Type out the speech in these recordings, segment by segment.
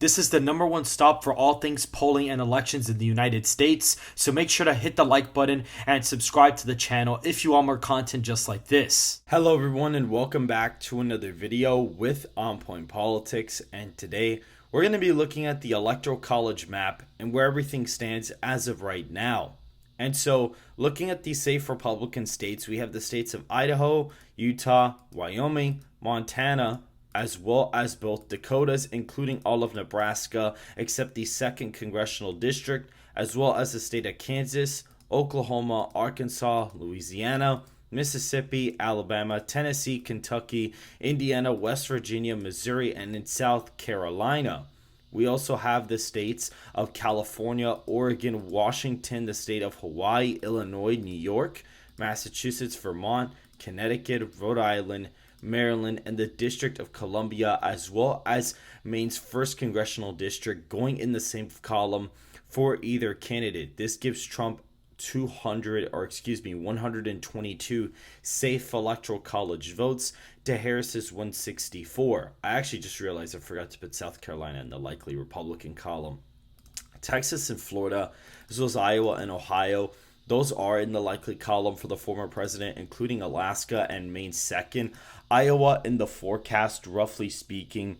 This is the number one stop for all things polling and elections in the United States, so make sure to hit the like button and subscribe to the channel if you want more content just like this. Hello everyone and welcome back to another video with On Point Politics, and today we're going to be looking at the Electoral College Map and where everything stands as of right now. And so looking at these safe Republican states, we have the states of Idaho, Utah, Wyoming, Montana, as well as both Dakotas, including all of Nebraska, except the 2nd Congressional District, as well as the state of Kansas, Oklahoma, Arkansas, Louisiana, Mississippi, Alabama, Tennessee, Kentucky, Indiana, West Virginia, Missouri, and in South Carolina. We also have the states of California, Oregon, Washington, the state of Hawaii, Illinois, New York, Massachusetts, Vermont, Connecticut, Rhode Island, Maryland, and the District of Columbia, as well as Maine's 1st Congressional District, going in the same column for either candidate. This gives Trump 122 safe Electoral College votes to Harris's 164. I actually just realized I forgot to put South Carolina in the likely Republican column. Texas and Florida, as well as Iowa and Ohio, those are in the likely column for the former president, including Alaska and Maine 2nd. Iowa in the forecast, roughly speaking,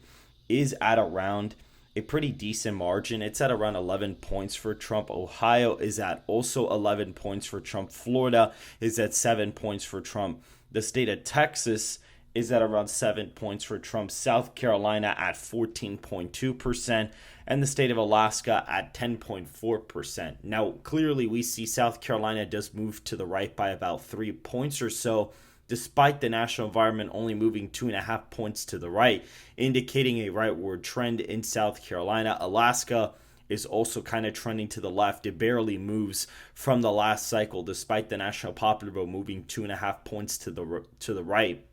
is at around a pretty decent margin. It's at around 11 points for Trump. Ohio is at also 11 points for Trump. Florida is at 7 points for Trump. The state of Texas is at around 7 points for Trump. South Carolina at 14.2%, and the state of Alaska at 10.4%. Now, clearly we see South Carolina does move to the right by about 3 points or so, despite the national environment only moving 2.5 points to the right, indicating a rightward trend in South Carolina. Alaska is also kind of trending to the left. It barely moves from the last cycle, despite the national popular vote moving 2.5 points to the right.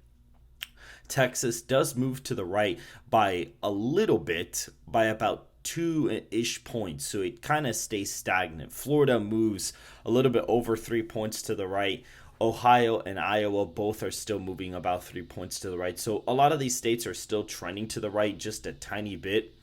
Texas does move to the right by a little bit, by about 2-ish points, so it kind of stays stagnant. Florida moves a little bit over 3 points to the right. Ohio and Iowa both are still moving about 3 points to the right. So a lot of these states are still trending to the right just a tiny bit.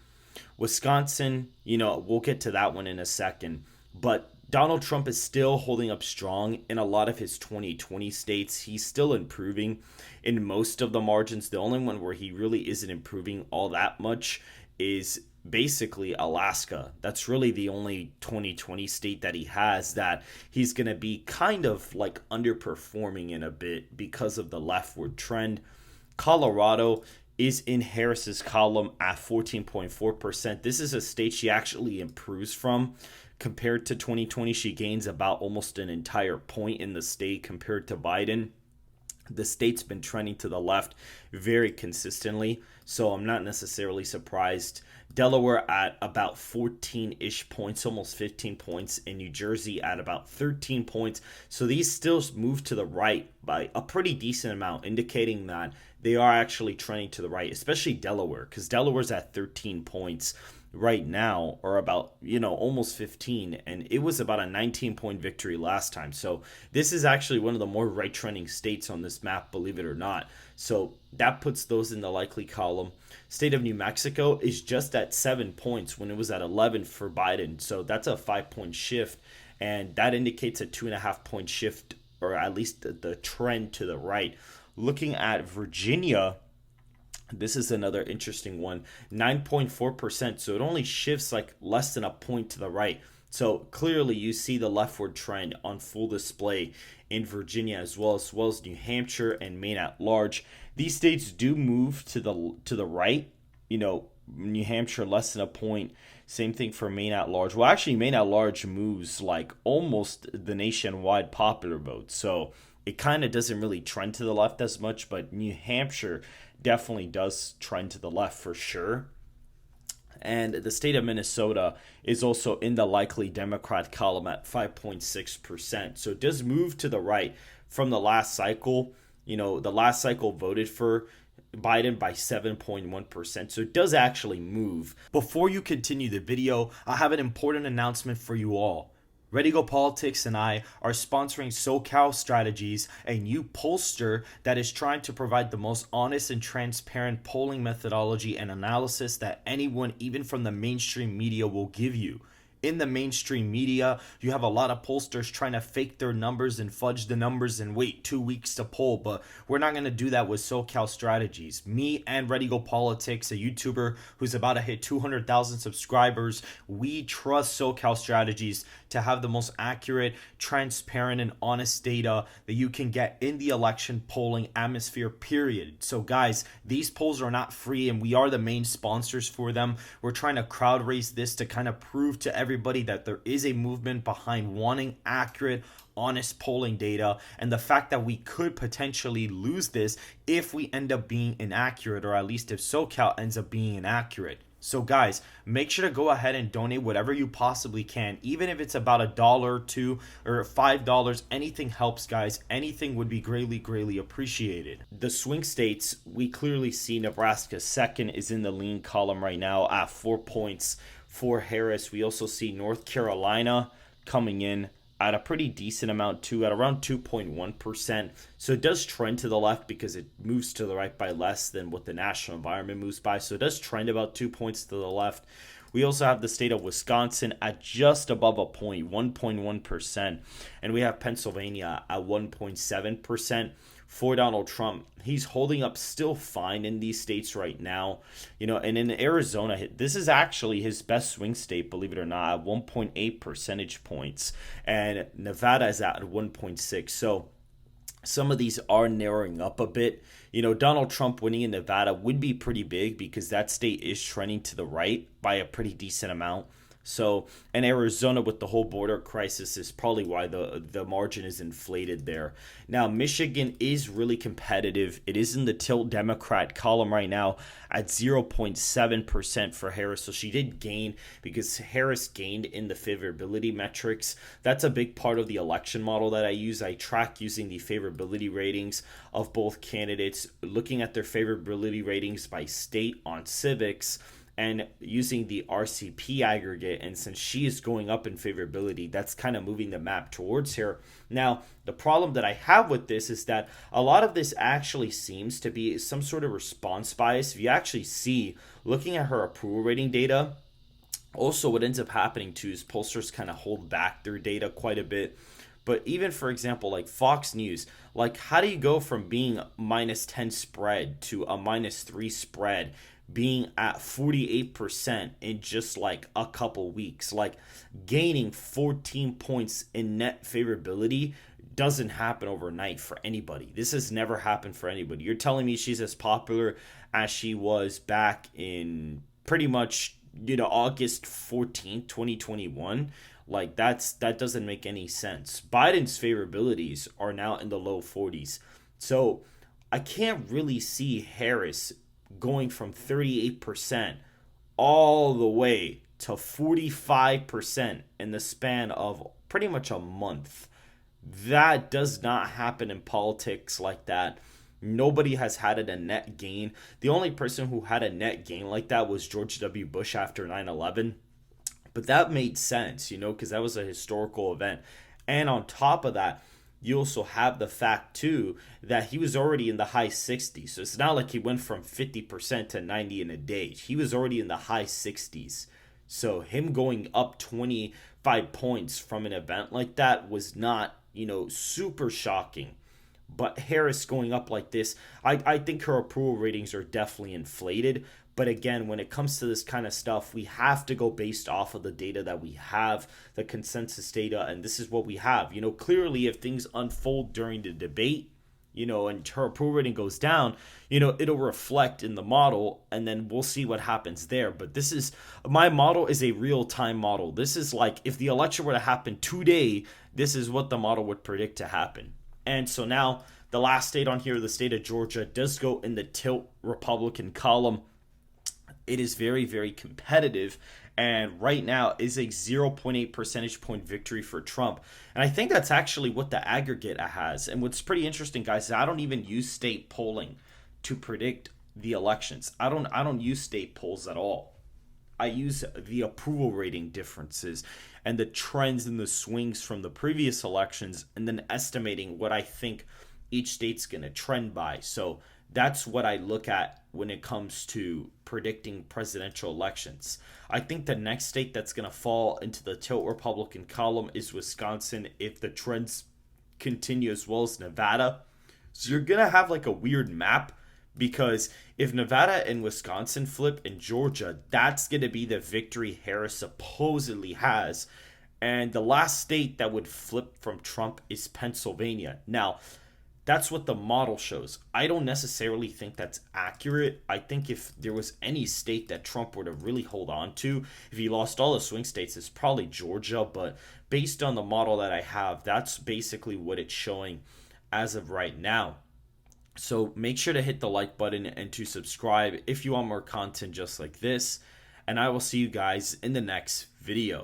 Wisconsin, we'll get to that one in a second. But Donald Trump is still holding up strong in a lot of his 2020 states. He's still improving in most of the margins. The only one where he really isn't improving all that much is basically Alaska. That's really the only 2020 state that he has that he's going to be kind of like underperforming in a bit because of the leftward trend. Colorado is in Harris's column at 14.4%. This is a state she actually improves from. Compared to 2020, she gains about almost an entire point in the state compared to Biden. The state's been trending to the left very consistently, so I'm not necessarily surprised. Delaware at about 14-ish points, almost 15 points, and New Jersey at about 13 points. So these still move to the right by a pretty decent amount, indicating that they are actually trending to the right, especially Delaware, because Delaware's at 13 points right now, or about almost 15, and it was about a 19-point victory last time. So this is actually one of the more right trending states on this map, believe it or not. So that puts those in the likely column. State of New Mexico is just at 7 points when it was at 11 for Biden. So that's a 5-point shift, and that indicates a 2.5-point shift, or at least the trend to the right. Looking at Virginia, this is another interesting one, 9.4%. So it only shifts like less than a point to the right. So clearly you see the leftward trend on full display in Virginia, as well as New Hampshire and Maine at large. These states do move to the right. New Hampshire less than a point. Same thing for Maine at large. Well, actually, Maine at large moves like almost the nationwide popular vote. So it kind of doesn't really trend to the left as much, but New Hampshire definitely does trend to the left for sure. And the state of Minnesota is also in the likely Democrat column at 5.6%. So it does move to the right from the last cycle. The last cycle voted for Biden by 7.1%. So it does actually move. Before you continue the video, I have an important announcement for you all. Ready Go Politics and I are sponsoring SoCal Strategies, a new pollster that is trying to provide the most honest and transparent polling methodology and analysis that anyone, even from the mainstream media, will give you. In the mainstream media, you have a lot of pollsters trying to fake their numbers and fudge the numbers and wait 2 weeks to poll, but we're not going to do that with SoCal Strategies. Me and Ready Go Politics, a YouTuber who's about to hit 200,000 subscribers, we trust SoCal Strategies to have the most accurate, transparent, and honest data that you can get in the election polling atmosphere, period. So guys, these polls are not free and we are the main sponsors for them. We're trying to crowd raise this to kind of prove to everybody that there is a movement behind wanting accurate, honest polling data, and the fact that we could potentially lose this if we end up being inaccurate, or at least if SoCal ends up being inaccurate. So guys, make sure to go ahead and donate whatever you possibly can, even if it's about $1, $2, or $5. Anything helps, guys. Anything would be greatly appreciated. The swing states, we clearly see Nebraska second is in the lean column right now at 4 points for Harris. We also see North Carolina coming in at a pretty decent amount too, at around 2.1%. So it does trend to the left because it moves to the right by less than what the national environment moves by. So it does trend about 2 points to the left. We also have the state of Wisconsin at just above a point, 1.1%. And we have Pennsylvania at 1.7%. For Donald Trump, he's holding up still fine in these states right now. And in Arizona, this is actually his best swing state, believe it or not, at 1.8 percentage points. And Nevada is at 1.6. So some of these are narrowing up a bit. Donald Trump winning in Nevada would be pretty big because that state is trending to the right by a pretty decent amount. So, and Arizona with the whole border crisis is probably why the margin is inflated there. Now, Michigan is really competitive. It is in the tilt Democrat column right now at 0.7% for Harris. So she did gain because Harris gained in the favorability metrics. That's a big part of the election model that I use. I track using the favorability ratings of both candidates, looking at their favorability ratings by state on civics, and using the RCP aggregate. And since she is going up in favorability, that's kind of moving the map towards her. Now, the problem that I have with this is that a lot of this actually seems to be some sort of response bias. If you actually see, looking at her approval rating data, also what ends up happening too is pollsters kind of hold back their data quite a bit. But even, for example, like Fox News, like how do you go from being minus 10 spread to a minus 3 spread, being at 48% in just like a couple weeks? Like gaining 14 points in net favorability doesn't happen overnight for anybody. This has never happened for anybody. You're telling me she's as popular as she was back in pretty much, August 14th, 2021? Like that doesn't make any sense. Biden's favorabilities are now in the low 40s. So I can't really see Harris going from 38% all the way to 45% in the span of pretty much a month. That does not happen in politics like that. Nobody has had a net gain. The only person who had a net gain like that was George W. Bush after 9/11. But that made sense, because that was a historical event. And on top of that, you also have the fact, too, that he was already in the high 60s. So it's not like he went from 50% to 90 in a day. He was already in the high 60s. So him going up 25 points from an event like that was not, super shocking. But Harris going up like this, I think her approval ratings are definitely inflated. But again, when it comes to this kind of stuff, we have to go based off of the data that we have, the consensus data, and this is what we have. Clearly, if things unfold during the debate, and her approval rating goes down, it'll reflect in the model, and then we'll see what happens there. But my model is a real-time model. This is like, if the election were to happen today, this is what the model would predict to happen. And so now, the last state on here, the state of Georgia, does go in the tilt Republican column. It is very competitive, and right now is a 0.8 percentage point victory for Trump. And I think that's actually what the aggregate has. And what's pretty interesting, guys, is I don't even use state polling to predict the elections. I don't use state polls at all. I use the approval rating differences and the trends and the swings from the previous elections, and then estimating what I think each state's going to trend by. So that's what I look at when it comes to predicting presidential elections. I think the next state that's going to fall into the tilt Republican column is Wisconsin if the trends continue, as well as Nevada. So you're going to have like a weird map, because if Nevada and Wisconsin flip and Georgia, that's going to be the victory Harris supposedly has. And the last state that would flip from Trump is Pennsylvania. Now, that's what the model shows. I don't necessarily think that's accurate. I think if there was any state that Trump were to really hold on to, if he lost all the swing states, it's probably Georgia. But based on the model that I have, that's basically what it's showing as of right now. So make sure to hit the like button and to subscribe if you want more content just like this. And I will see you guys in the next video.